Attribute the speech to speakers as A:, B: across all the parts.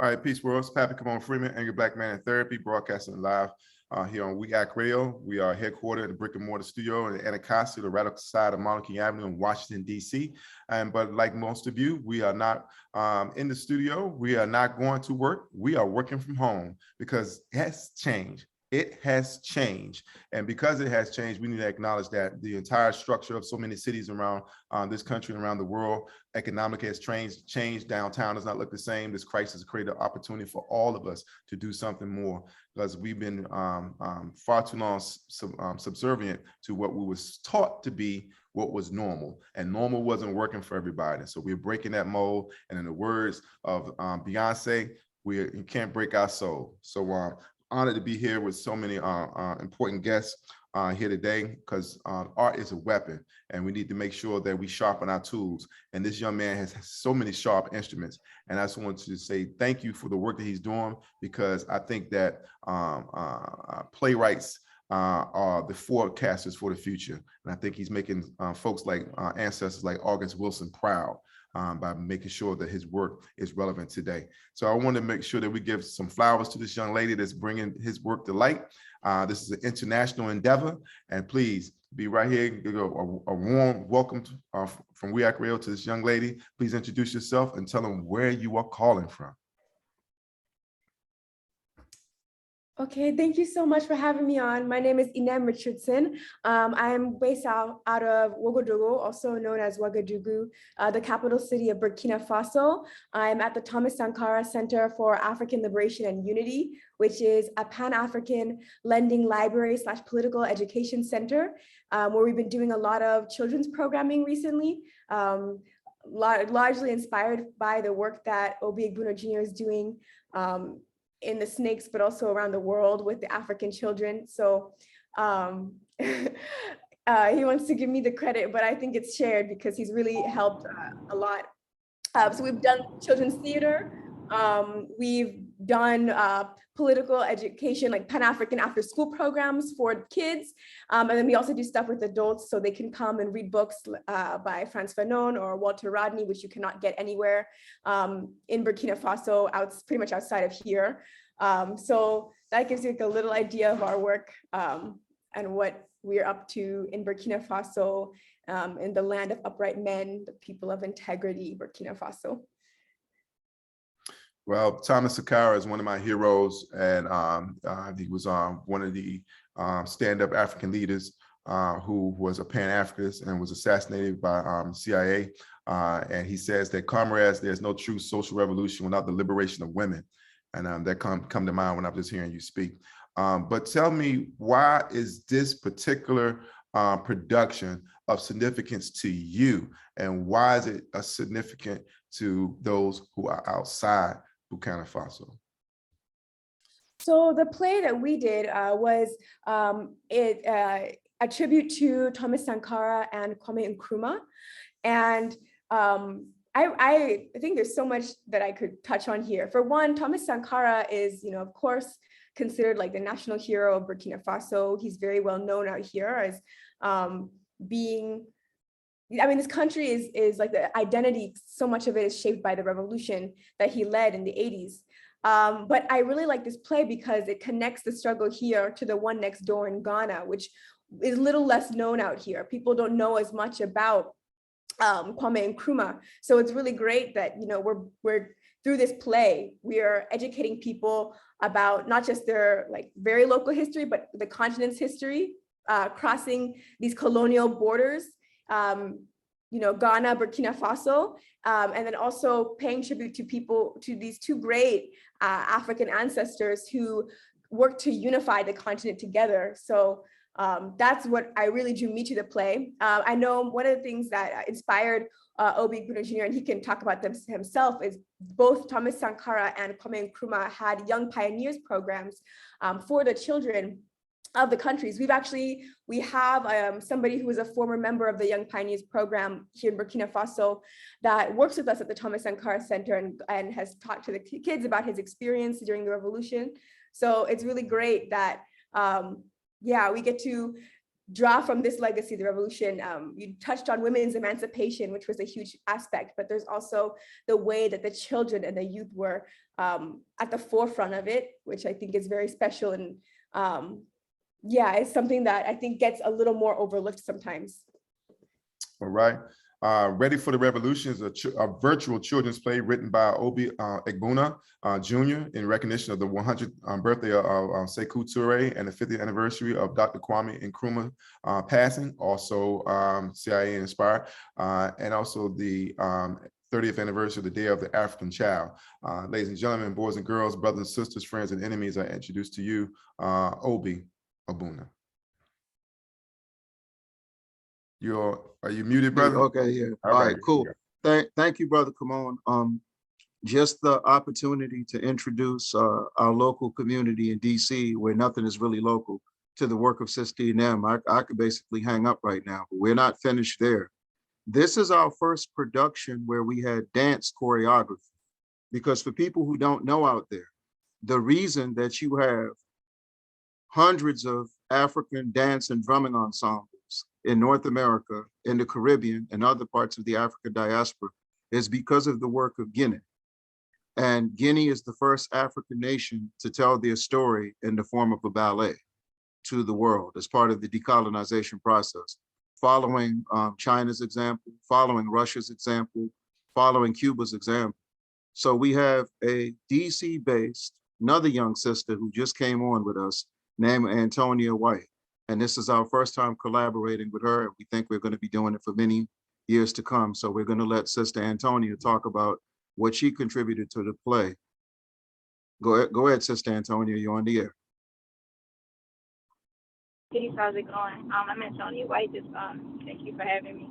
A: All right, peace world. It's Pappy Camara Freeman, Angry Black Man in Therapy, broadcasting live here on We Act Radio. We are headquartered in the brick and mortar studio in Anacostia, the radical side of Monarchy Avenue in Washington, D.C. But like most of you, we are not in the studio. We are not going to work. We are working from home because it has changed. It has changed. And because it has changed, we need to acknowledge that the entire structure of so many cities around this country and around the world, economic has changed. Downtown does not look the same. This crisis has created an opportunity for all of us to do something more, because we've been far too long subservient to what we was taught to be what was normal, and normal wasn't working for everybody. So we're breaking that mold. And in the words of Beyonce, you can't break our soul. So honored to be here with so many important guests here today, because art is a weapon, and we need to make sure that we sharpen our tools. And this young man has so many sharp instruments. And I just want to say thank you for the work that he's doing, because I think that playwrights are the forecasters for the future. And I think he's making folks like ancestors like August Wilson proud. By making sure that his work is relevant today. So I want to make sure that we give some flowers to this young lady that's bringing his work to light. This is an international endeavor, and please be right here. Give a warm welcome from We Act Radio to this young lady. Please introduce yourself and tell them where you are calling from.
B: Okay, thank you so much for having me on. My name is Inem Richardson. I am based out of Ouagadougou, also known as Ouagadougou, the capital city of Burkina Faso. I'm at the Thomas Sankara Center for African Liberation and Unity, which is a Pan-African lending library / political education center, where we've been doing a lot of children's programming recently, largely inspired by the work that Obi Egbuna Jr. is doing in the snakes, but also around the world with the African children. So he wants to give me the credit, but I think it's shared because he's really helped a lot. So we've done children's theater. We've done political education, like Pan-African after-school programs for kids. And then we also do stuff with adults, so they can come and read books by Frantz Fanon or Walter Rodney, which you cannot get anywhere in Burkina Faso, pretty much outside of here. So that gives you like a little idea of our work and what we're up to in Burkina Faso, in the land of upright men, the people of integrity, Burkina Faso.
A: Well, Thomas Sankara is one of my heroes, and he was one of the stand-up African leaders who was a Pan-Africanist and was assassinated by CIA. And he says that, comrades, there's no true social revolution without the liberation of women. And that come to mind when I'm just hearing you speak. But tell me, why is this particular production of significance to you? And why is it significant to those who are outside Burkina Faso?
B: So the play that we did was a tribute to Thomas Sankara and Kwame Nkrumah. And I think there's so much that I could touch on here. For one, Thomas Sankara is, of course, considered like the national hero of Burkina Faso. He's very well known out here as being, this country is like the identity, so much of it is shaped by the revolution that he led in the 80s. But I really like this play because it connects the struggle here to the one next door in Ghana, which is a little less known out here. People don't know as much about Kwame Nkrumah. So it's really great that, we're through this play, we are educating people about not just their like very local history, but the continent's history, crossing these colonial borders, Ghana, Burkina Faso, and then also paying tribute to these two great African ancestors who worked to unify the continent together. So that's what really drew me to the play. I know one of the things that inspired Obi Egbuna Jr., and he can talk about them himself, is both Thomas Sankara and Kwame Nkrumah had Young Pioneers programs for the children of the countries. We have somebody who is a former member of the Young Pioneers program here in Burkina Faso that works with us at the Thomas Sankara Center and has talked to the kids about his experience during the revolution. So it's really great that, we get to draw from this legacy, the revolution. You touched on women's emancipation, which was a huge aspect, but there's also the way that the children and the youth were at the forefront of it, which I think is very special. And yeah, it's something that I think gets a little more overlooked sometimes.
A: All right. Ready for the Revolution is a virtual children's play written by Obi Egbuna Jr. in recognition of the 100th birthday of Seku Ture and the 50th anniversary of Dr. Kwame Nkrumah passing, also CIA inspired, and also the 30th anniversary of the Day of the African Child. Ladies and gentlemen, boys and girls, brothers and sisters, friends and enemies, I introduce to you Obi Egbuna. Are you muted, brother?
C: Okay, yeah. All right, cool. Thank you, brother. Come on. Just the opportunity to introduce our local community in DC, where nothing is really local, to the work of Sister E&M. I could basically hang up right now, but we're not finished there. This is our first production where we had dance choreography, because for people who don't know out there, the reason that you have hundreds of African dance and drumming ensembles in North America, in the Caribbean, and other parts of the African diaspora is because of the work of Guinea. And Guinea is the first African nation to tell their story in the form of a ballet to the world as part of the decolonization process, following China's example, following Russia's example, following Cuba's example. So we have a DC-based, another young sister who just came on with us, named Antonia White. And this is our first time collaborating with her. We think we're going to be doing it for many years to come. So we're going to let Sister Antonia talk about what she contributed to the play. Go ahead, Sister Antonia, you're on the air.
D: Peace, how's it going? I'm Antonia White. Just thank you for having me.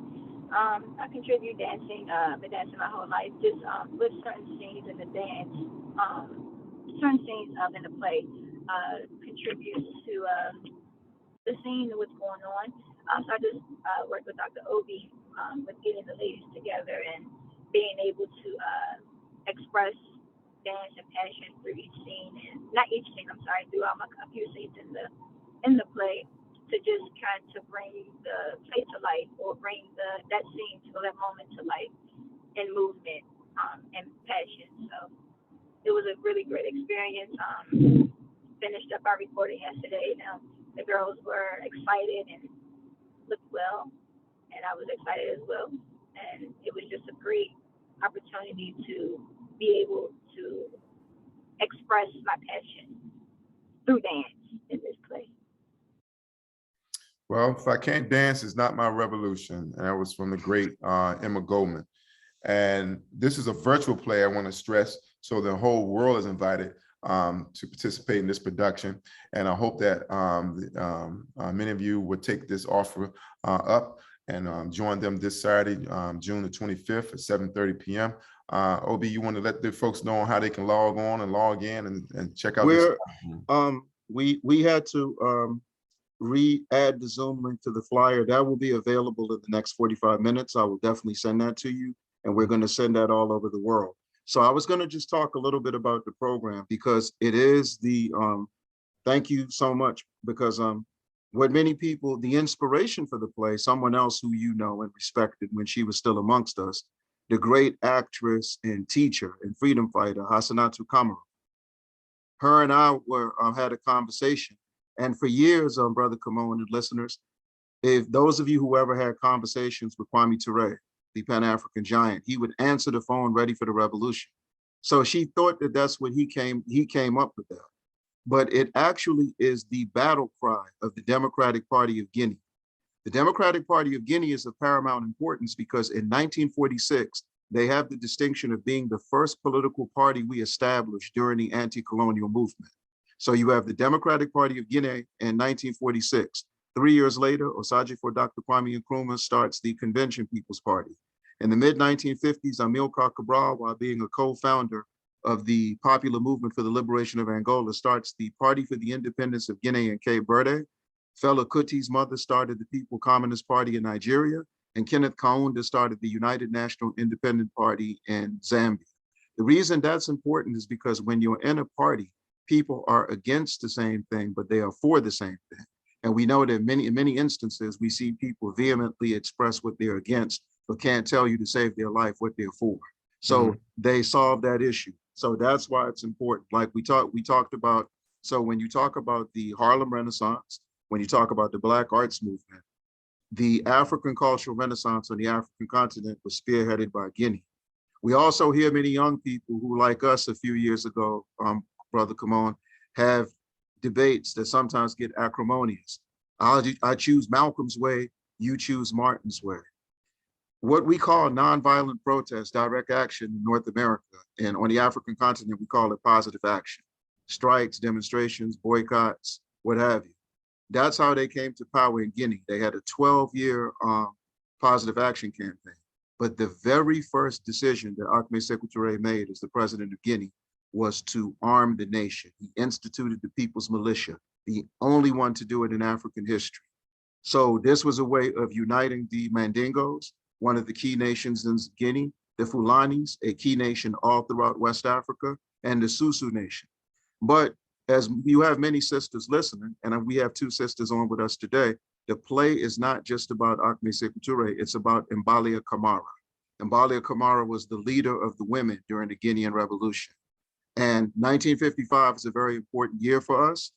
D: I contribute dancing. I've been dancing my whole life. Just with certain scenes in the dance, certain scenes in the play contribute to the scene and what's going on. So I just worked with Dr. Obi with getting the ladies together and being able to express dance and passion through each scene, and not each scene, I'm sorry, throughout a few scenes in the play, to just kind of bring the play to life, or bring that scene to that moment to life in movement and passion. So it was a really great experience. Finished up our recording yesterday. Now the girls were excited and looked well, and I was excited as well. And it was just a great opportunity to be able to express my passion through dance in this play.
A: Well, if I can't dance, it's not my revolution. And that was from the great Emma Goldman. And this is a virtual play, I want to stress, so the whole world is invited to participate in this production. And I hope that many of you would take this offer up and join them this Saturday, June the 25th at 7:30 p.m. Obi, you want to let the folks know how they can log on and log in and check out this?
C: We had to re-add the Zoom link to the flyer. That will be available in the next 45 minutes. I will definitely send that to you, and we're going to send that all over the world. So I was going to just talk a little bit about the program, because it is the, thank you so much, because what many people, the inspiration for the play, someone else who you know and respected when she was still amongst us, the great actress and teacher and freedom fighter, Hassanatu Camara. Her and I had a conversation. And for years, Brother Kamon and listeners, if those of you who ever had conversations with Kwame Ture, the Pan-African giant, he would answer the phone ready for the revolution. So she thought that that's what he came up with that. But it actually is the battle cry of the Democratic Party of Guinea. The Democratic Party of Guinea is of paramount importance because in 1946, they have the distinction of being the first political party we established during the anti-colonial movement. So you have the Democratic Party of Guinea in 1946. 3 years later, Osagyefo Dr. Kwame Nkrumah starts the Convention People's Party. In the mid-1950s, Amilcar Cabral, while being a co-founder of the Popular Movement for the Liberation of Angola, starts the Party for the Independence of Guinea and Cape Verde. Fela Kuti's mother started the People Communist Party in Nigeria, and Kenneth Kaunda started the United National Independent Party in Zambia. The reason that's important is because when you're in a party, people are against the same thing, but they are for the same thing. And we know that in many instances, we see people vehemently express what they're against, but can't tell you to save their life what they're for. So they solve that issue. So that's why it's important. Like we talked about, so when you talk about the Harlem Renaissance, when you talk about the Black arts movement, the African cultural renaissance on the African continent was spearheaded by Guinea. We also hear many young people who, like us a few years ago, Brother Kamon, have debates that sometimes get acrimonious. I choose Malcolm's way, you choose Martin's way. What we call nonviolent protest, direct action in North America and on the African continent, we call it positive action. Strikes, demonstrations, boycotts, what have you. That's how they came to power in Guinea. They had a 12-year positive action campaign. But the very first decision that Ahmed Seku Ture made as the president of Guinea was to arm the nation. He instituted the People's Militia, the only one to do it in African history. So this was a way of uniting the Mandingos, one of the key nations in Guinea, the Fulanis, a key nation all throughout West Africa, and the Susu nation. But as you have many sisters listening, and we have two sisters on with us today, the play is not just about Ahmed Seku Ture, it's about Mbalia Camara. Mbalia Camara was the leader of the women during the Guinean Revolution. And 1955 is a very important year for us.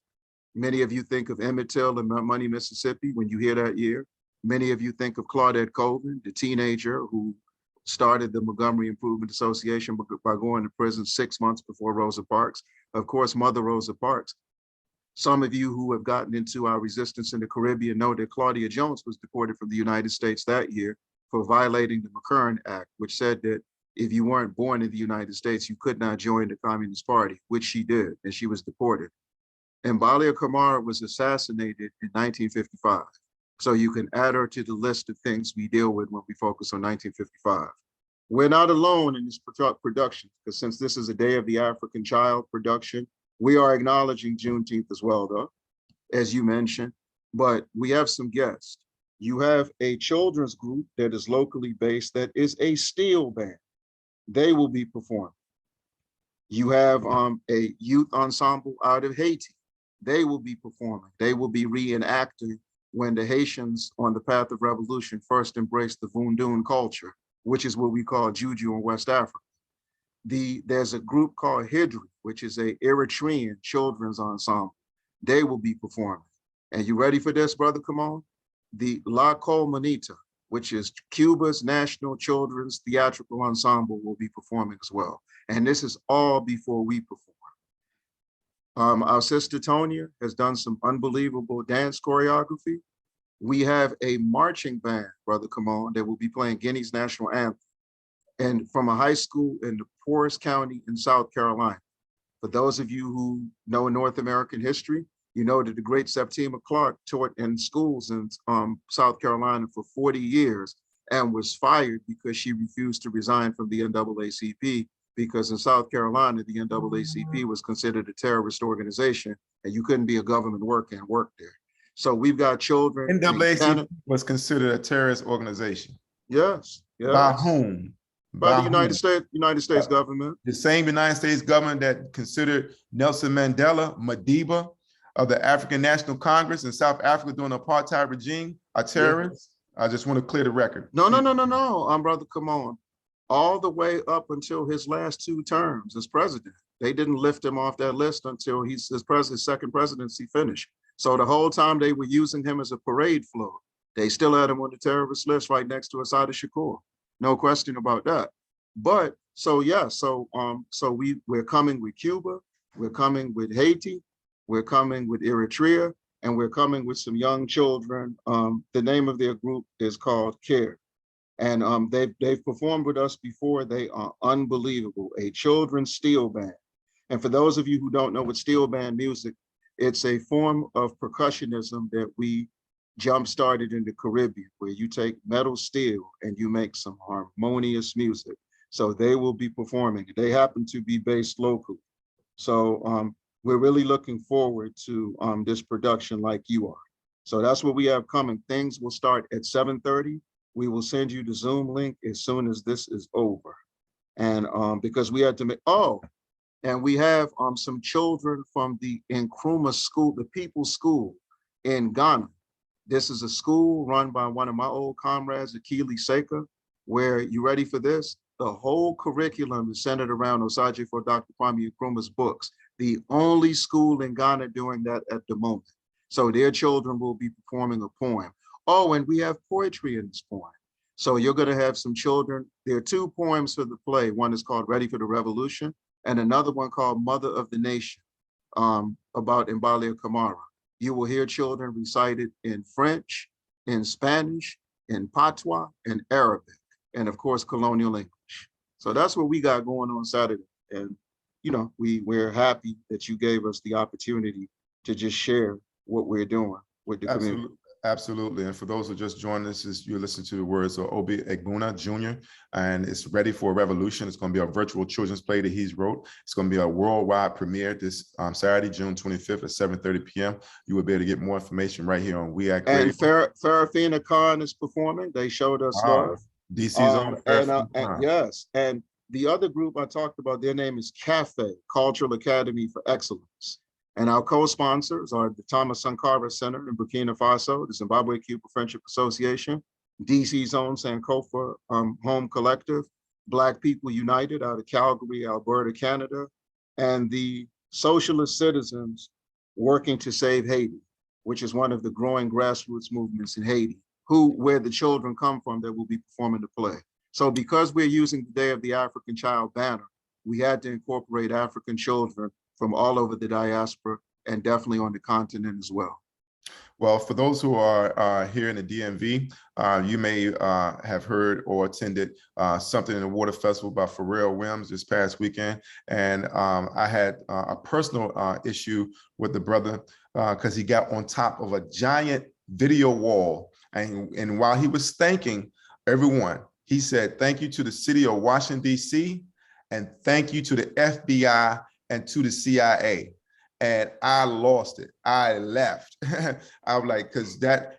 C: Many of you think of Emmett Till and Mount Money, Mississippi when you hear that year. Many of you think of Claudette Colvin, the teenager who started the Montgomery Improvement Association by going to prison 6 months before Rosa Parks. Of course, Mother Rosa Parks. Some of you who have gotten into our resistance in the Caribbean know that Claudia Jones was deported from the United States that year for violating the McCurran Act, which said that if you weren't born in the United States, you could not join the Communist Party, which she did, and she was deported. And Mbalia Camara was assassinated in 1955. So you can add her to the list of things we deal with when we focus on 1955. We're not alone in this production, because since this is a Day of the African Child production, we are acknowledging Juneteenth as well, though, as you mentioned, but we have some guests. You have a children's group that is locally based that is a steel band. They will be performing. You have a youth ensemble out of Haiti. They will be performing. They will be reenacting when the Haitians on the path of revolution first embraced the Vundoon culture, which is what we call Juju in West Africa. There's a group called Hidri, which is a Eritrean children's ensemble. They will be performing. And you ready for this, brother? Come on. The La Colmanita, which is Cuba's national children's theatrical ensemble, will be performing as well. And this is all before we perform. Our sister Tonya has done some unbelievable dance choreography. We have a marching band, brother, come on, that will be playing Guinea's national anthem, and from a high school in the poorest county in South Carolina. For those of you who know North American history, you know that the great Septima Clark taught in schools in South Carolina for 40 years and was fired because she refused to resign from the NAACP, because in South Carolina, the NAACP was considered a terrorist organization and you couldn't be a government worker and work there. So we've got children.
A: NAACP was considered a terrorist organization.
C: Yes, yes.
A: By whom?
C: By the United States government.
A: The same United States government that considered Nelson Mandela, Madiba of the African National Congress in South Africa during the apartheid regime, a terrorist. Yeah. I just want to clear the record.
C: No, brother, come on. All the way up until his last 2 terms as president. They didn't lift him off that list until his second presidency finished. So the whole time they were using him as a parade float. They still had him on the terrorist list right next to Assata Shakur. No question about that. But so yeah, so we're coming with Cuba, we're coming with Haiti, we're coming with Eritrea, and we're coming with some young children. The name of their group is called CARE. And they've performed with us before. They are unbelievable, a children's steel band. And for those of you who don't know what steel band music, it's a form of percussionism that we jump-started in the Caribbean, where you take metal steel and you make some harmonious music. So they will be performing. They happen to be based locally. So we're really looking forward to this production like you are. So that's what we have coming. Things will start at 7:30. We will send you the Zoom link as soon as this is over. And because we had to make, and we have some children from the Nkrumah school, the People's School. in Ghana. This is a school run by one of my old comrades, Akili Seku, where, you ready for this? The whole curriculum is centered around Osaje for Dr. Kwame Nkrumah's books. The only school in Ghana doing that at the moment. So their children will be performing a poem. Oh, and we have poetry in this poem. So you're going to have some children. There are 2 poems for the play. One is called Ready for the Revolution, and another one called Mother of the Nation, about Mbale Camara. You will hear children recite it in French, in Spanish, in Patois, and Arabic, and of course, colonial English. So that's what we got going on Saturday. And, you know, we're happy that you gave us the opportunity to just share what we're doing with the community.
A: Absolutely. And for those who just joined us, you're listening to the words of Obi Egbuna Jr., and it's Ready for a Revolution. It's going to be a virtual children's play that he's wrote. It's going to be a worldwide premiere this Saturday, June 25th at 7:30 p.m. You will be able to get more information right here on We Act Radio.
C: And Farafina Khan is performing. They showed us love.
A: DC's own.
C: And yes, and the other group I talked about, their name is CAFE, Cultural Academy for Excellence. And our co-sponsors are the Thomas Sankara Center in Burkina Faso, the Zimbabwe Cuba Friendship Association, DC's own Sankofa Home Collective, Black People United out of Calgary, Alberta, Canada, and the Socialist Citizens Working to Save Haiti, which is one of the growing grassroots movements in Haiti, where the children come from that will be performing the play. So because we're using the Day of the African Child banner, we had to incorporate African children from all over the diaspora and definitely on the continent as well.
A: Well, for those who are here in the DMV, you may have heard or attended something in the Water Festival by Pharrell Williams this past weekend. And I had a personal issue with the brother because he got on top of a giant video wall. And while he was thanking everyone, he said, "Thank you to the city of Washington, D.C., and thank you to the FBI and to the CIA." And I lost it. I left. I was like,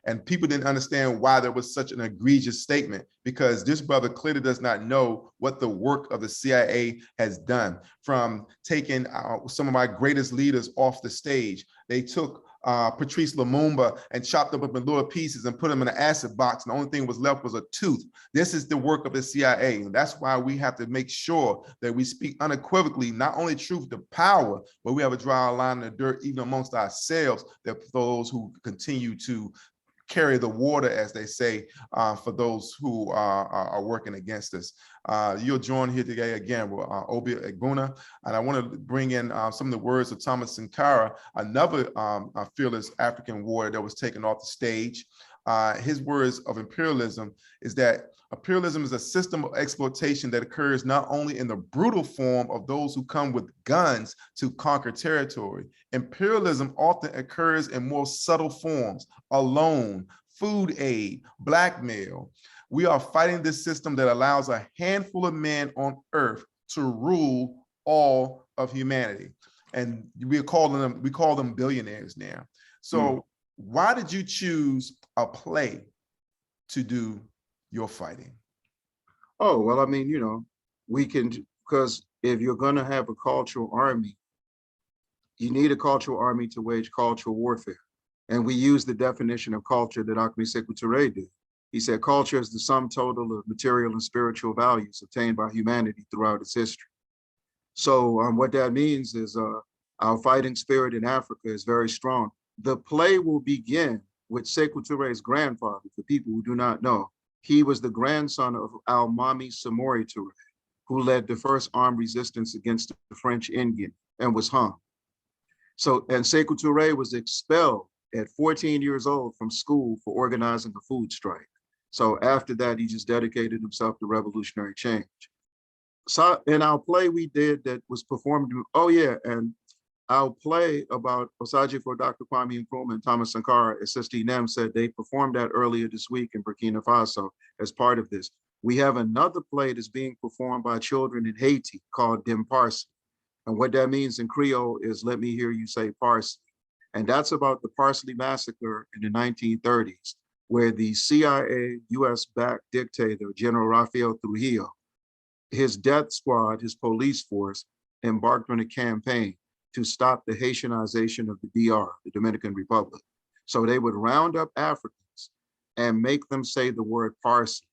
A: and people didn't understand why there was such an egregious statement, because this brother clearly does not know what the work of the CIA has done, from taking some of my greatest leaders off the stage. They took Patrice Lumumba and chopped him up in little pieces and put him in an acid box, and the only thing was left was a tooth. This is the work of the CIA, and that's why we have to make sure that we speak unequivocally, not only truth to power, but we have to draw a line in the dirt even amongst ourselves, that those who continue to carry the water, as they say, for those who are working against us. You'll join here today again with Obi Egbuna, and I want to bring in some of the words of Thomas Sankara, another fearless African warrior that was taken off the stage. His words of imperialism is that imperialism is a system of exploitation that occurs not only in the brutal form of those who come with guns to conquer territory. Imperialism often occurs in more subtle forms: a loan, food aid, blackmail. We are fighting this system that allows a handful of men on earth to rule all of humanity. And we call them billionaires now. So why did you choose a play to do your fighting?
C: Oh, well, I mean, you know, we can, because if you're going to have a cultural army, you need a cultural army to wage cultural warfare. And we use the definition of culture that Ahmed Seku Ture did. He said, culture is the sum total of material and spiritual values obtained by humanity throughout its history. So what that means is our fighting spirit in Africa is very strong. The play will begin with Seku Ture's grandfather. For people who do not know, he was the grandson of Al-Mami Samori Ture, who led the first armed resistance against the French in Guinea and was hung. So, and Seku Ture was expelled at 14 years old from school for organizing a food strike. So after that, he just dedicated himself to revolutionary change. So in our play we did that was performed, and our play about Osaje for Dr. Kwame Nkrumah and Thomas Sankara, Assisting them, said they performed that earlier this week in Burkina Faso as part of this. We have another play that's being performed by children in Haiti called Dim Parsley. And what that means in Creole is, let me hear you say parsley. And that's about the Parsley Massacre in the 1930s, where the CIA US-backed dictator, General Rafael Trujillo, his death squad, his police force, embarked on a campaign to stop the Haitianization of the DR, the Dominican Republic. So they would round up Africans and make them say the word parsley.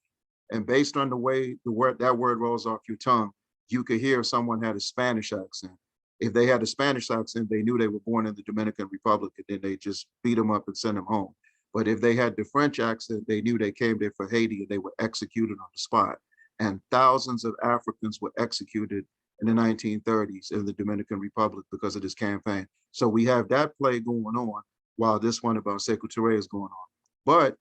C: And based on the way that word rolls off your tongue, you could hear if someone had a Spanish accent. If they had a Spanish accent, they knew they were born in the Dominican Republic, and then they just beat them up and send them home. But if they had the French accent, they knew they came there for Haiti, and they were executed on the spot. And thousands of Africans were executed in the 1930s in the Dominican Republic because of this campaign. So we have that play going on while this one about Seku Ture is going on. But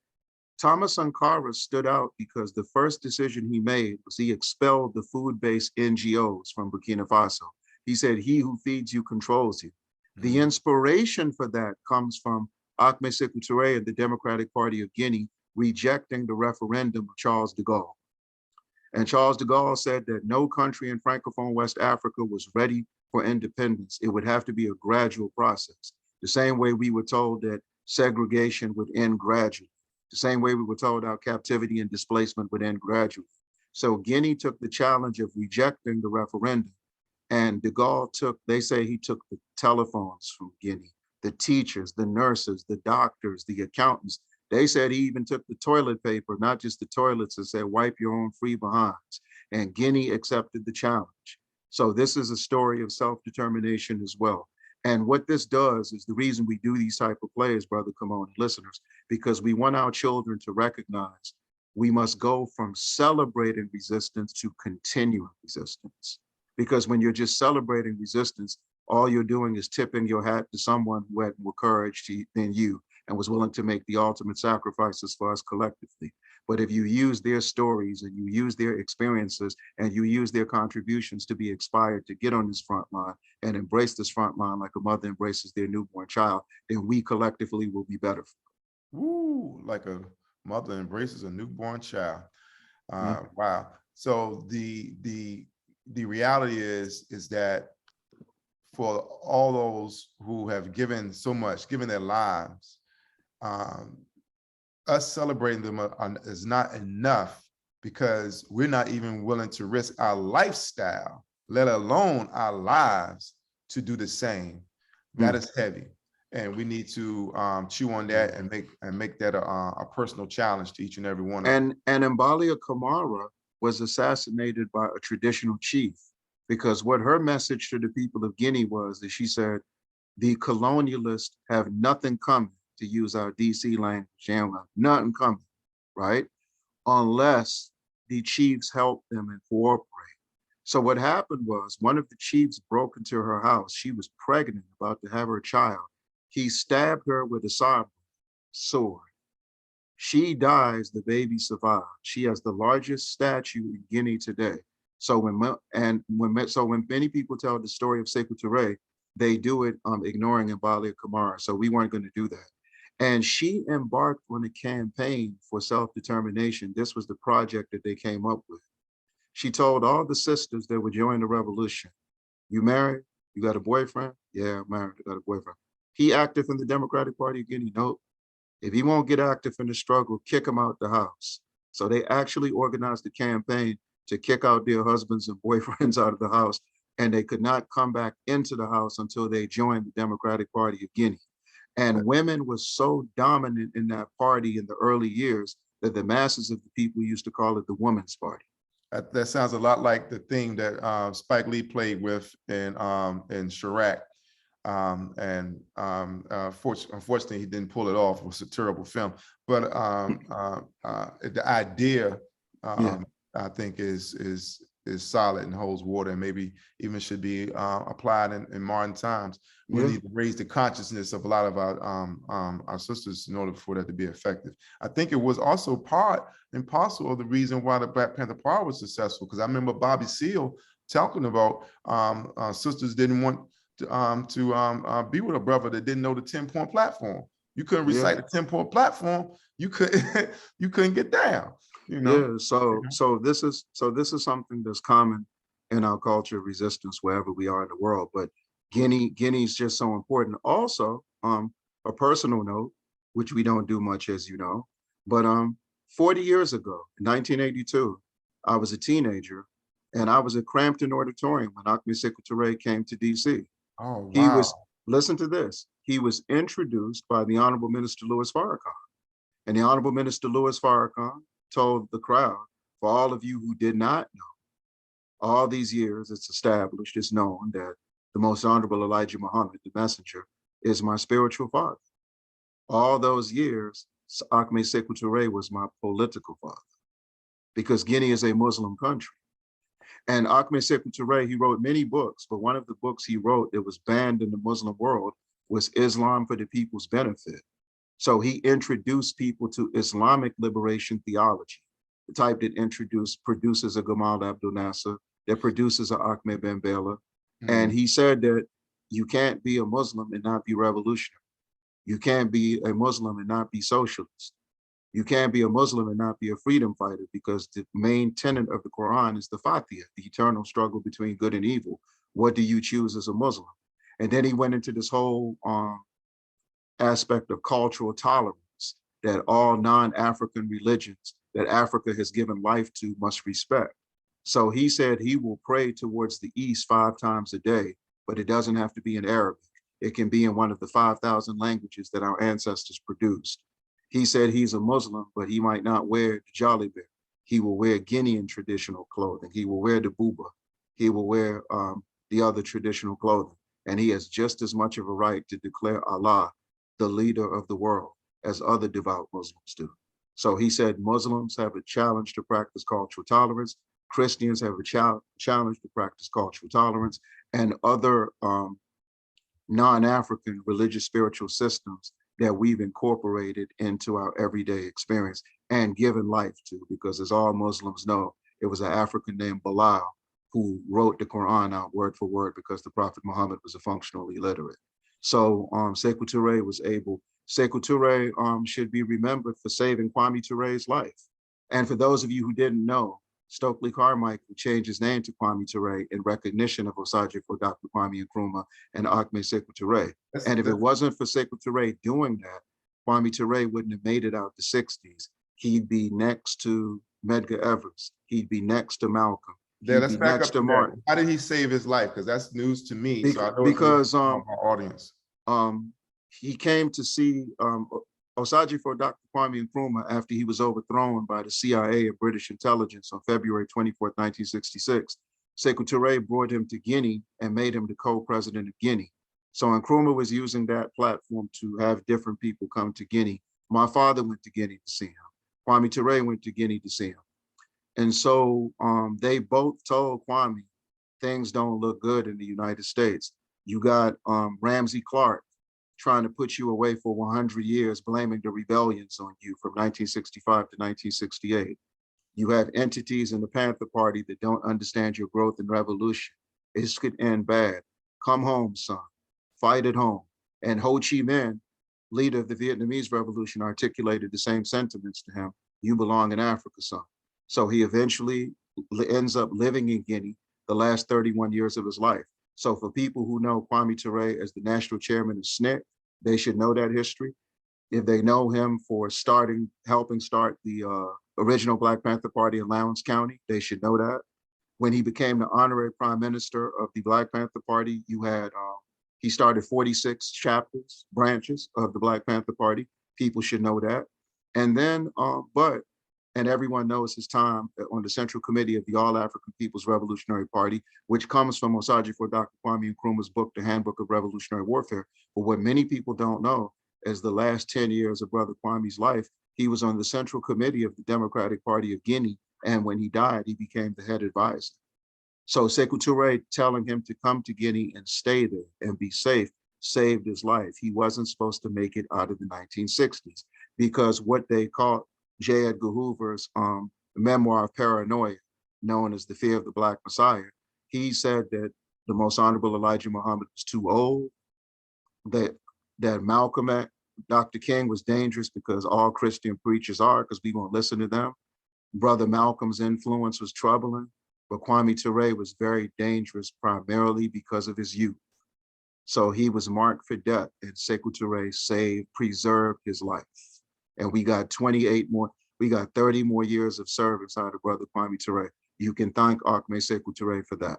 C: Thomas Sankara stood out because the first decision he made was he expelled the food-based NGOs from Burkina Faso. He said, "He who feeds you controls you." The inspiration for that comes from Ahmed Seku Ture and the Democratic Party of Guinea rejecting the referendum of Charles de Gaulle. And Charles de Gaulle said that no country in Francophone West Africa was ready for independence. It would have to be a gradual process. The same way we were told that segregation would end gradually. The same way we were told our captivity and displacement would end gradually. So Guinea took the challenge of rejecting the referendum. And de Gaulle they say he took the telephones from Guinea, the teachers, the nurses, the doctors, the accountants. They said he even took the toilet paper, not just the toilets, and said, "Wipe your own free behinds." And Guinea accepted the challenge. So this is a story of self-determination as well. And what this does is the reason we do these type of plays, Brother Kamon, listeners, because we want our children to recognize we must go from celebrating resistance to continuing resistance. Because when you're just celebrating resistance, all you're doing is tipping your hat to someone who had more courage than you and was willing to make the ultimate sacrifices for us collectively. But if you use their stories and you use their experiences and you use their contributions to be inspired to get on this front line and embrace this front line like a mother embraces their newborn child, then we collectively will be better.
A: Ooh, like a mother embraces a newborn child. Wow. So the reality is that for all those who have given so much, given their lives, us celebrating them is not enough because we're not even willing to risk our lifestyle, let alone our lives, to do the same. That is heavy. And we need to chew on that and make that a personal challenge to each and every one of them.
C: And Mbalia Camara was assassinated by a traditional chief, because what her message to the people of Guinea was that she said, the colonialists have nothing coming, to use our DC language, nothing coming, right? Unless the chiefs help them and cooperate. So what happened was one of the chiefs broke into her house. She was pregnant, about to have her child. He stabbed her with a sword. She dies, the baby survives. She has the largest statue in Guinea today. So when many people tell the story of Seku Ture, they do it ignoring Mbalia Camara. So we weren't going to do that. And she embarked on a campaign for self-determination. This was the project that they came up with. She told all the sisters that would join the revolution, "You married? You got a boyfriend?" "Yeah, I'm married, I got a boyfriend." "He active in the Democratic Party of Guinea?" "Nope." "If he won't get active in the struggle, kick him out the house." So they actually organized a campaign to kick out their husbands and boyfriends out of the house, and they could not come back into the house until they joined the Democratic Party of Guinea. And women were so dominant in that party in the early years that the masses of the people used to call it the Women's Party.
A: That sounds a lot like the theme that Spike Lee played with in Chirac. Unfortunately, he didn't pull it off. It was a terrible film. But the idea, I think, is solid and holds water, and maybe even should be applied in modern times. We need to raise the consciousness of a lot of our sisters in order for that to be effective. I think it was also part and parcel of the reason why the Black Panther Party was successful, because I remember Bobby Seale talking about sisters didn't want to be with a brother that didn't know the 10-point platform. You couldn't recite the 10-point platform. You couldn't get down. You know?
C: So this is something that's common in our culture of resistance wherever we are in the world. But Guinea's just so important. Also, a personal note, which we don't do much, as you know, but 40 years ago, in 1982, I was a teenager, and I was at Crampton Auditorium when Ahmed Seku Ture came to DC.
A: Oh, wow.
C: Listen to this. He was introduced by the Honorable Minister Louis Farrakhan. And the Honorable Minister Louis Farrakhan told the crowd, for all of you who did not know, all these years it's established, it's known that the Most Honorable Elijah Muhammad, the messenger, is my spiritual father. All those years, Ahmed Seku Ture was my political father, because Guinea is a Muslim country. And Ahmed Seku Ture, he wrote many books, but one of the books he wrote that was banned in the Muslim world was Islam for the People's Benefit. So he introduced people to Islamic liberation theology, the type that produces a Gamal Abdel Nasser, that produces a Ahmed Ben Bella. And he said that you can't be a Muslim and not be revolutionary. You can't be a Muslim and not be socialist. You can't be a Muslim and not be a freedom fighter, because the main tenet of the Quran is the Fatiha, the eternal struggle between good and evil. What do you choose as a Muslim? And then he went into this whole aspect of cultural tolerance that all non-African religions that Africa has given life to must respect. So he said he will pray towards the east 5 times a day, but it doesn't have to be in Arabic. It can be in one of the 5,000 languages that our ancestors produced. He said he's a Muslim, but he might not wear the Jolly Bear. He will wear Guinean traditional clothing. He will wear the buba. He will wear the other traditional clothing. And he has just as much of a right to declare Allah the leader of the world as other devout Muslims do. So he said Muslims have a challenge to practice cultural tolerance. Christians have a challenge to practice cultural tolerance, and other non-African religious spiritual systems that we've incorporated into our everyday experience and given life to, because as all Muslims know, it was an African named Bilal who wrote the Quran out word for word, because the Prophet Muhammad was a functional illiterate. So Seku Ture was able, Seku Ture should be remembered for saving Kwame Ture's life. And for those of you who didn't know, Stokely Carmichael changed his name to Kwame Ture in recognition of Osagyefo for Dr. Kwame Nkrumah and Ahmed Seku Ture. And if it wasn't for Seku Ture doing that, Kwame Ture wouldn't have made it out the 60s. He'd be next to Medgar Evers. He'd be next to Malcolm.
A: Yeah, let's back up to
C: Martin.
A: How did he save his life? Because that's news to me. So I know
C: because
A: our audience.
C: He came to see Osagyefo for Dr. Kwame Nkrumah after he was overthrown by the CIA and British intelligence on February 24th, 1966. Seku Ture brought him to Guinea and made him the co-president of Guinea. So Nkrumah was using that platform to have different people come to Guinea. My father went to Guinea to see him. Kwame Ture went to Guinea to see him. And so they both told Kwame, things don't look good in the United States. You got Ramsey Clark trying to put you away for 100 years, blaming the rebellions on you from 1965 to 1968. You have entities in the Panther Party that don't understand your growth and revolution. This could end bad. Come home, son. Fight at home. And Ho Chi Minh, leader of the Vietnamese Revolution, articulated the same sentiments to him. You belong in Africa, son. So he eventually ends up living in Guinea the last 31 years of his life. So for people who know Kwame Ture as the national chairman of SNCC, they should know that history. If they know him for helping start the original Black Panther Party in Lowndes County, they should know that. When he became the honorary prime minister of the Black Panther Party, you had, he started 46 chapters, branches of the Black Panther Party. People should know that. And then, and everyone knows his time on the Central Committee of the All-African People's Revolutionary Party, which comes from Osagyefo for Dr. Kwame Nkrumah's book, The Handbook of Revolutionary Warfare. But what many people don't know is the last 10 years of Brother Kwame's life, he was on the Central Committee of the Democratic Party of Guinea. And when he died, he became the head advisor. So Seku Ture telling him to come to Guinea and stay there and be safe saved his life. He wasn't supposed to make it out of the 1960s because what they called J. Edgar Hoover's memoir of paranoia, known as The Fear of the Black Messiah, he said that the Most Honorable Elijah Muhammad was too old, that Malcolm X, Dr. King was dangerous because all Christian preachers are, because we won't listen to them. Brother Malcolm's influence was troubling, but Kwame Ture was very dangerous primarily because of his youth. So he was marked for death, and Seku Ture preserved his life. And we got 30 more years of service out of Brother Kwame Ture. You can thank Ahmed Seku Ture for that.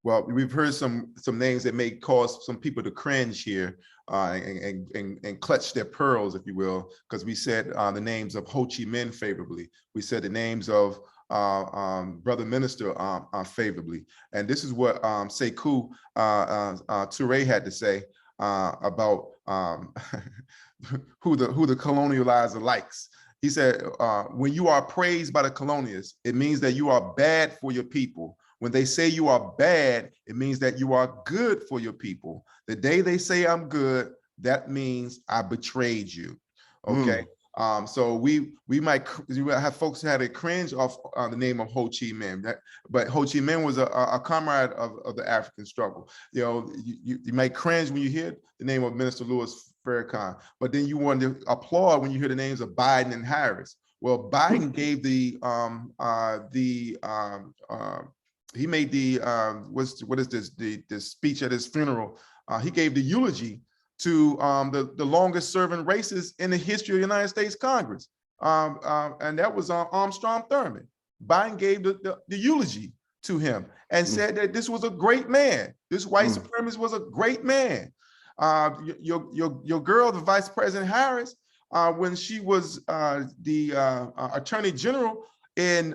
A: Well, we've heard some names that may cause some people to cringe here and clutch their pearls, if you will, because we said the names of Ho Chi Minh favorably. We said the names of Brother Minister favorably. And this is what Seku Ture had to say about who the colonializer likes. He said, when you are praised by the colonialists, it means that you are bad for your people. When they say you are bad, it means that you are good for your people. The day they say I'm good, that means I betrayed you. Okay. So we might have folks who had a cringe off the name of Ho Chi Minh, but Ho Chi Minh was a comrade of the African struggle. You know, you might cringe when you hear the name of Minister Louis Farrakhan, but then you want to applaud when you hear the names of Biden and Harris. Well, Biden gave he made the what is this the speech at his funeral. He gave the eulogy to the longest serving racist in the history of the United States Congress, and that was Armstrong Thurman. Biden gave the eulogy to him and said that this was a great man. This white supremacist was a great man. Your girl, the Vice President Harris, when she was the Attorney General in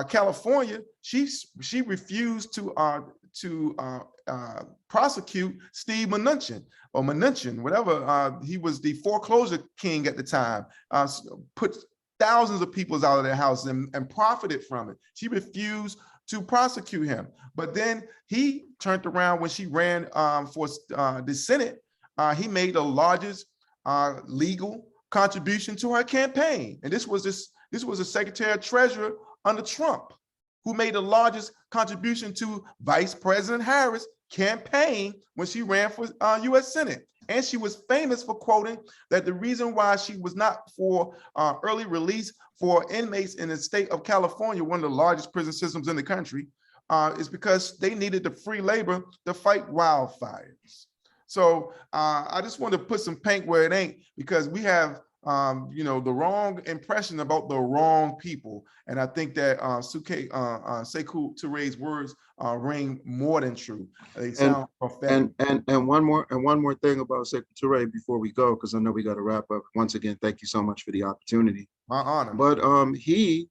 A: California, she refused to prosecute Steve Mnuchin, or Mnuchin, whatever. He was the foreclosure king at the time, put thousands of people out of their house and profited from it. She refused to prosecute him. But then he turned around when she ran for the Senate. He made the largest legal contribution to her campaign. And this was the Secretary of Treasury under Trump, who made the largest contribution to Vice President Harris' campaign when she ran for US Senate. And she was famous for quoting that the reason why she was not for early release for inmates in the state of California, one of the largest prison systems in the country, is because they needed the free labor to fight wildfires. So I just want to put some paint where it ain't, because we have the wrong impression about the wrong people. And I think that Seku Ture's words ring more than true. They sound prophetic.
C: And one more thing about Seku Ture before we go, because I know we got to wrap up. Once again, thank you so much for the opportunity.
A: My honor.
C: But he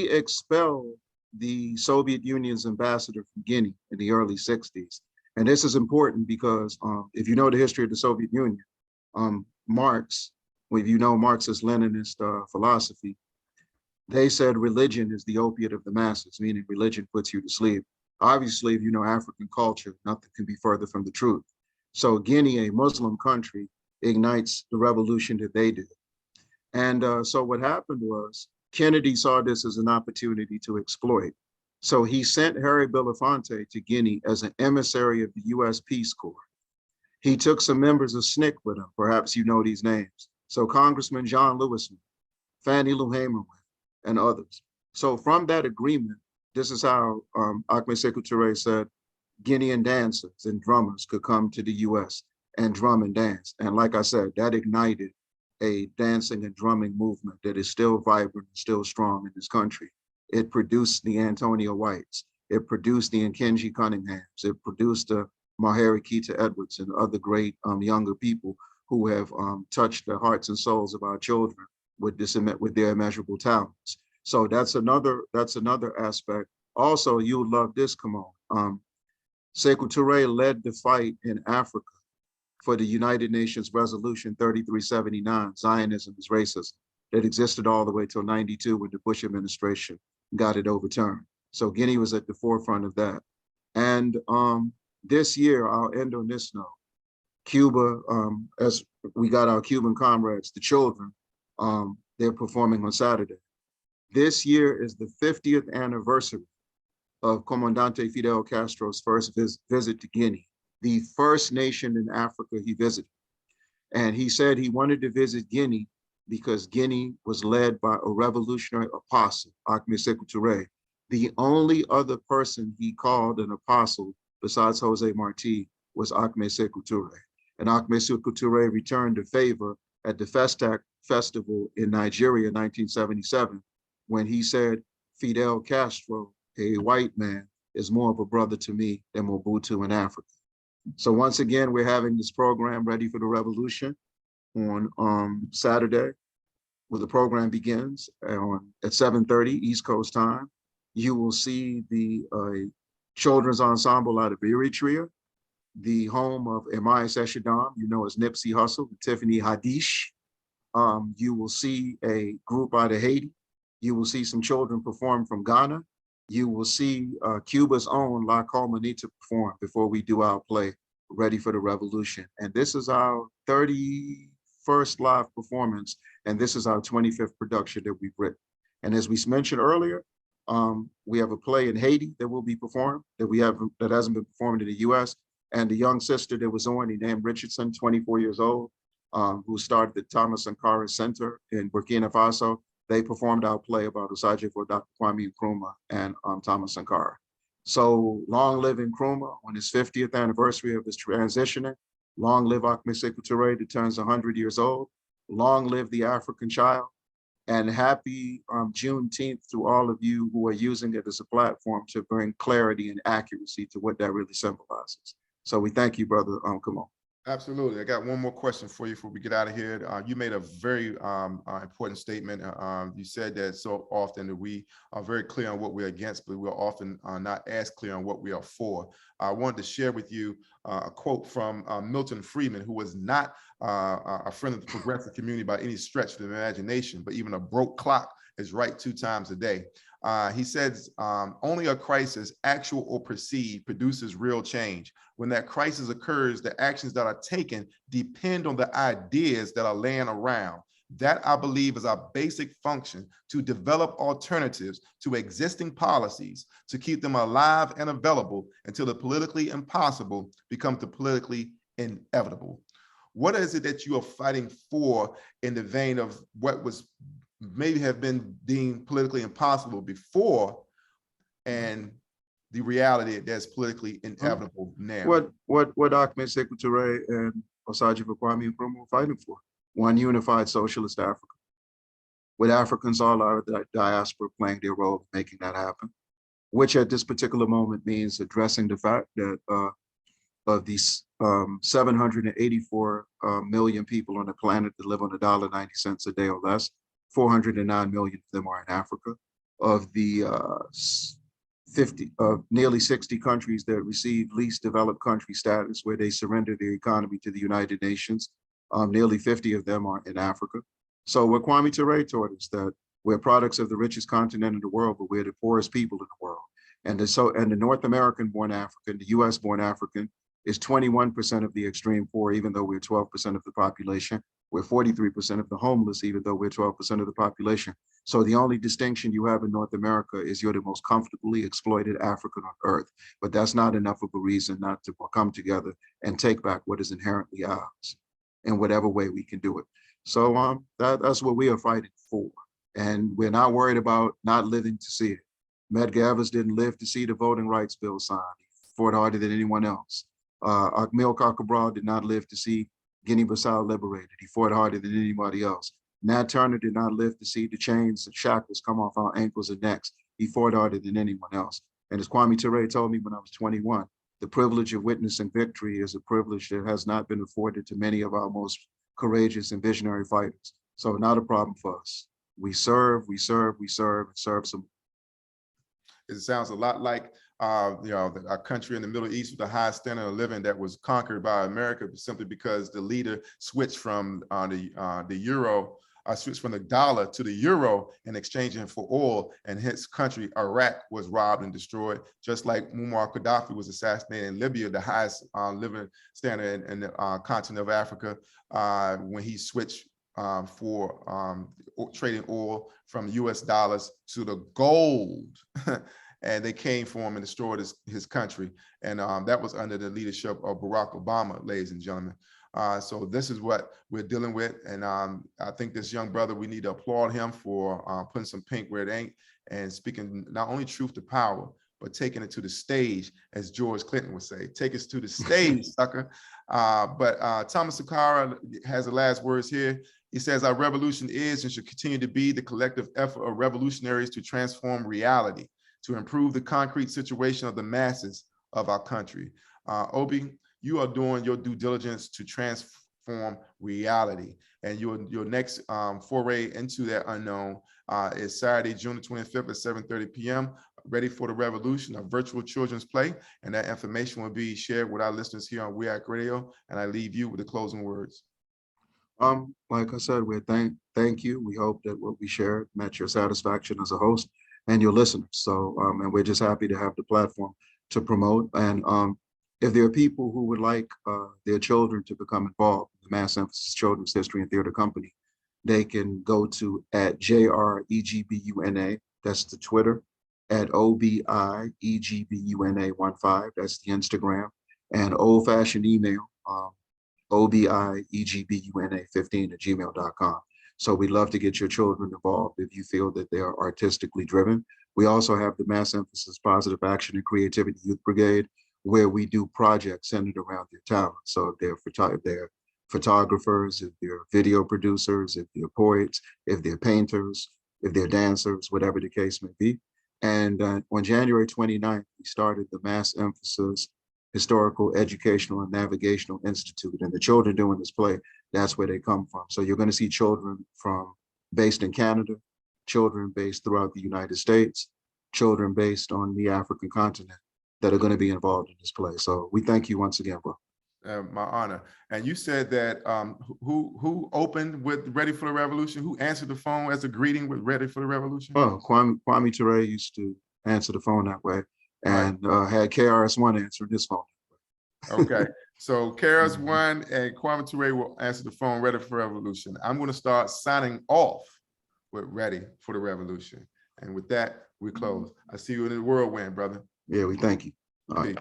C: expelled the Soviet Union's ambassador from Guinea in the early 60s. And this is important because if you know the history of the Soviet Union, Marx, if you know Marxist Leninist philosophy, they said religion is the opiate of the masses, meaning religion puts you to sleep. Obviously, if you know African culture, nothing can be further from the truth. So Guinea, a Muslim country, ignites the revolution that they did. And so what happened was Kennedy saw this as an opportunity to exploit. So he sent Harry Belafonte to Guinea as an emissary of the US Peace Corps. He took some members of SNCC with him. Perhaps you know these names. So Congressman John Lewisman, Fannie Lou Hamerwin, and others. So from that agreement, this is how Ahmed Seku Ture said Guinean dancers and drummers could come to the US and drum and dance. And like I said, that ignited a dancing and drumming movement that is still vibrant and still strong in this country. It produced the Antonia Whites. It produced the Nkenji Cunninghams. It produced the Mahere Kita Edwards and other great younger people who have touched the hearts and souls of our children with their immeasurable talents. So that's another aspect. Also, you would love this, Kamon. Seku Ture led the fight in Africa for the United Nations Resolution 3379, Zionism is Racism, that existed all the way till '92 when the Bush administration got it overturned. So Guinea was at the forefront of that. And this year, I'll end on this note. Cuba, as we got our Cuban comrades, the children, they're performing on Saturday. This year is the 50th anniversary of Comandante Fidel Castro's first visit to Guinea, the first nation in Africa he visited. And he said he wanted to visit Guinea because Guinea was led by a revolutionary apostle, Ahmed Seku Ture. The only other person he called an apostle besides Jose Marti was Ahmed Seku Ture. And Ahmed Seku Ture returned the favor at the Festac Festival in Nigeria in 1977, when he said Fidel Castro a white man is more of a brother to me than Mobutu in Africa. So once again, we're having this program Ready for the Revolution on Saturday, where the program begins at 7:30 East Coast time. You will see the children's ensemble out of Eritrea, the home of Emmaus Eshadam, you know as Nipsey Hussle, Tiffany Haddish. You will see a group out of Haiti. You will see some children perform from Ghana. You will see Cuba's own La Colmanita perform before we do our play, Ready for the Revolution. And this is our 31st live performance, and this is our 25th production that we've written. And as we mentioned earlier, we have a play in Haiti that will be performed, that hasn't been performed in the US. And the young sister that was on, named Richardson, 24 years old, who started the Thomas Sankara Center in Burkina Faso. They performed our play about Osagyefo for Dr. Kwame Nkrumah and Thomas Sankara. So long live Nkrumah on his 50th anniversary of his transitioning. Long live Ahmed Seku Ture, that turns 100 years old. Long live the African child. And happy Juneteenth to all of you who are using it as a platform to bring clarity and accuracy to what that really symbolizes. So we thank you, brother. Come on.
A: Absolutely. I got one more question for you before we get out of here. You made a very important statement. You said that so often that we are very clear on what we're against, but we're often not as clear on what we are for. I wanted to share with you a quote from Milton Friedman, who was not a friend of the progressive community by any stretch of the imagination, but even a broke clock is right 2 times a day. He says, only a crisis, actual or perceived, produces real change. When that crisis occurs, the actions that are taken depend on the ideas that are laying around. That, I believe, is our basic function, to develop alternatives to existing policies, to keep them alive and available until the politically impossible becomes the politically inevitable. What is it that you are fighting for in the vein of what was maybe have been deemed politically impossible before, and the reality that's politically inevitable now?
C: What Ahmed Seku Ture and Osagyefo for Kwame Nkrumah were fighting for? One unified socialist Africa, with Africans all out of the diaspora playing their role of making that happen, which at this particular moment means addressing the fact that of these 784 million people on the planet that live on $1.90 a day or less, 409 million of them are in Africa. Of the nearly 60 countries that receive least developed country status, where they surrender their economy to the United Nations, nearly 50 of them are in Africa. So what Kwame Ture taught us, that we're products of the richest continent in the world, but we're the poorest people in the world. And the North American born African, the US born African, is 21% of the extreme poor, even though we're 12% of the population. We're 43% of the homeless, even though we're 12% of the population. So the only distinction you have in North America is you're the most comfortably exploited African on earth. But that's not enough of a reason not to come together and take back what is inherently ours in whatever way we can do it. So that's what we are fighting for. And we're not worried about not living to see it. Medgar Evers didn't live to see the voting rights bill signed. He fought harder than anyone else. Amilcar Cabral did not live to see Guinea-Bissau liberated. He fought harder than anybody else. Nat Turner did not live to see the chains and shackles come off our ankles and necks. He fought harder than anyone else. And as Kwame Ture told me when I was 21, the privilege of witnessing victory is a privilege that has not been afforded to many of our most courageous and visionary fighters. So not a problem for us. We serve, and serve some.
A: It sounds a lot like our country in the Middle East with the high standard of living that was conquered by America simply because the leader switched from the euro, switched from the dollar to the euro in exchange for oil, and his country, Iraq, was robbed and destroyed. Just like Muammar Gaddafi was assassinated in Libya, the highest living standard in the continent of Africa, when he switched for trading oil from US dollars to the gold. And they came for him and destroyed his country. And that was under the leadership of Barack Obama, ladies and gentlemen. So this is what we're dealing with. And I think this young brother, we need to applaud him for putting some pink where it ain't and speaking not only truth to power, but taking it to the stage, as George Clinton would say. Take us to the stage, sucker. But Thomas Sankara has the last words here. He says, our revolution is and should continue to be the collective effort of revolutionaries to transform reality, to improve the concrete situation of the masses of our country. Obi, you are doing your due diligence to transform reality, and your next foray into that unknown is Saturday, June the 25th at 7:30 p.m. Ready for the Revolution, a virtual children's play, and that information will be shared with our listeners here on We Act Radio. And I leave you with the closing words.
C: Like I said, we thank you. We hope that what we shared met your satisfaction as a host and your listeners. So, and we're just happy to have the platform to promote. And if there are people who would like their children to become involved in the Mass Emphasis Children's History and Theater Company, they can go to @JREGBUNA, that's the Twitter, @OBIEGBUNA15, that's the Instagram, and old-fashioned email, OBIEGBUNA15@gmail.com. So we'd love to get your children involved if you feel that they are artistically driven. We also have the Mass Emphasis Positive Action and Creativity Youth Brigade, where we do projects centered around their talent. So if they're photographers, if they're video producers, if they're poets, if they're painters, if they're dancers, whatever the case may be. And on January 29th, we started the Mass Emphasis Historical, Educational, and Navigational Institute. And the children doing this play, that's where they come from. So you're going to see children based in Canada, children based throughout the United States, children based on the African continent that are going to be involved in this play. So we thank you once again, bro.
A: My honor. And you said that who opened with Ready for the Revolution? Who answered the phone as a greeting with Ready for the Revolution?
C: Oh, Kwame Ture used to answer the phone that way, and had KRS-One answer his phone.
A: Okay, so KRS-One and Kwame Ture will answer the phone Ready for Revolution. I'm going to start signing off with Ready for the Revolution. And with that, we close. I see you in the whirlwind, brother.
C: Yeah, we thank you. All right.